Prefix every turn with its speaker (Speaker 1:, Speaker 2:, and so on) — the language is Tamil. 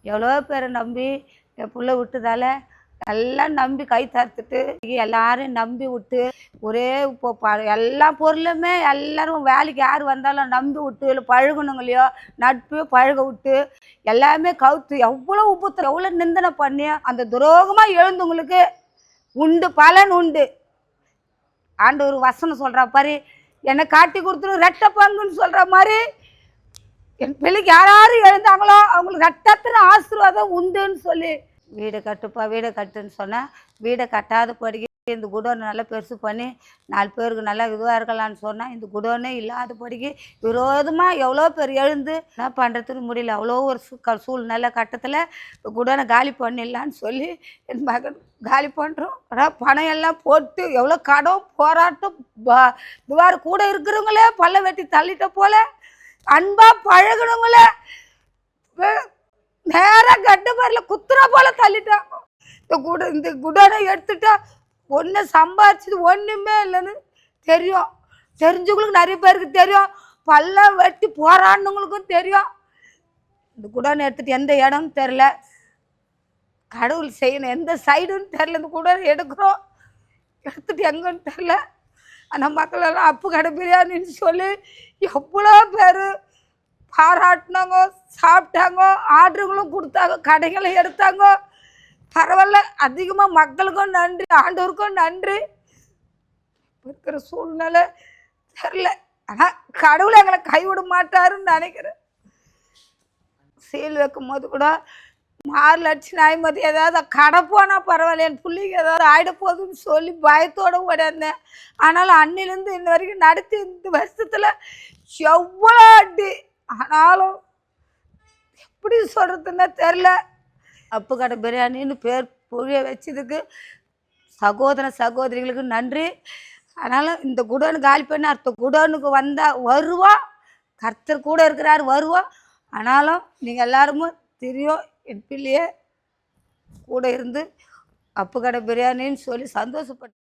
Speaker 1: எவ்வளோ பேரை நம்பி என் புள்ள விட்டதால எல்லாம் நம்பி கை தடுத்துட்டு எல்லாரையும் நம்பி விட்டு ஒரே இப்போ எல்லா பொருளுமே எல்லாரும் வேலைக்கு யார் வந்தாலும் நம்பி விட்டு இல்லை பழகணுங்களையோ நட்பு பழக விட்டு எல்லாமே கவுத்து எவ்வளோ உபுத்திரம் எவ்வளோ நிந்தனை பண்ணி அந்த துரோகமாக எழுந்தவங்களுக்கு உண்டு பலன் உண்டு. ஆண்டவர் வசனம் சொல்கிற மாதிரி என்னை காட்டி கொடுத்துரும் ரெட்டை பங்குன்னு சொல்கிற மாதிரி என் பிள்ளைக்கு யார் எழுந்தாங்களோ அவங்களுக்கு ரெட்டத்தின ஆசீர்வாதம் உண்டுன்னு சொல்லி வீடை கட்டுப்பா வீடை கட்டுன்னு சொன்னேன். வீடை கட்டாத படிக்க இந்த குடோனை நல்லா பெருசு பண்ணி 4 பேருக்கு நல்லா இதுவாக இருக்கலான்னு சொன்னால் இந்த குடோனே இல்லாத படிக்க விரோதமாக எவ்வளோ பேர் எழுந்து என்ன பண்ணுறதுக்கு முடியல. அவ்வளோ ஒரு சூழ்நிலை கட்டத்தில் குடோனை காலி பண்ணிடலான்னு சொல்லி என் மகன் காலி பண்ணுறோம். ஆனால் பணம் எல்லாம் போட்டு எவ்வளோ கடன் போராட்டம் இதுவாறு கூட இருக்கிறவங்களே பல்ல வெட்டி தள்ளிட்ட போல அன்பாக பழகணுங்களே நேராக கட்டு பேரில் குத்துற போல தள்ளிட்டாங்க. இந்த குடோனை எடுத்துட்டா ஒன்று சம்பாதிச்சது ஒன்றுமே இல்லைன்னு தெரியும். தெரிஞ்சவங்களுக்கு நிறைய பேருக்கு தெரியும், பல்லம் வெட்டி போராடினவங்களுக்கும் தெரியும். இந்த குடோனை எடுத்துட்டு எந்த இடம்னு தெரில, கடவுள் செய்யணும் எந்த சைடுன்னு தெரில. இந்த குடோனை எடுக்கிறோம் எடுத்துட்டு எங்கன்னு தெரில. ஆனால் மக்களெல்லாம் அப்பு கடை பிரியாணின்னு சொல்லி எவ்வளோ பேர் பாராட்டினாங்க, சாப்பிட்டாங்க, ஆர்டருங்களும் கொடுத்தாங்க, கடைகளை எடுத்தாங்க. பரவாயில்ல, அதிகமாக மக்களுக்கும் நன்றி, ஆண்டவருக்கும் நன்றி. இருக்கிற சூழ்நிலை தெரில, ஆனால் கடவுளை எங்களை கைவிட மாட்டாருன்னு நினைக்கிறேன். சீல் வைக்கும் போது கூட 6 லட்சம் ஐம்பது ஏதாவது கடை போனால் பரவாயில்ல, என் பிள்ளைக்கு ஏதாவது ஆகிட போகுதுன்னு சொல்லி பயத்தோடு ஓடியாந்தேன். ஆனாலும் அன்னிலேருந்து இன்ன வரைக்கும் நடத்தி இந்த வருஷத்தில் எவ்வளோ அடி. ஆனாலும் எப்படி சொல்கிறதுன்னு தெரில. அப்பு கடை பிரியாணின்னு பேர் புழிய வச்சதுக்கு சகோதர சகோதரிகளுக்கு நன்றி. ஆனாலும் இந்த குடோனு காலி பண்ணி அடுத்த குடோனுக்கு வந்தால் வருவோம், கர்த்தர் கூட இருக்கிறார் வருவோம். ஆனாலும் நீங்கள் எல்லாருமே தெரியும் என் பிள்ளையே கூட இருந்து அப்பு கடை பிரியாணின்னு சொல்லி சந்தோஷப்பட்டு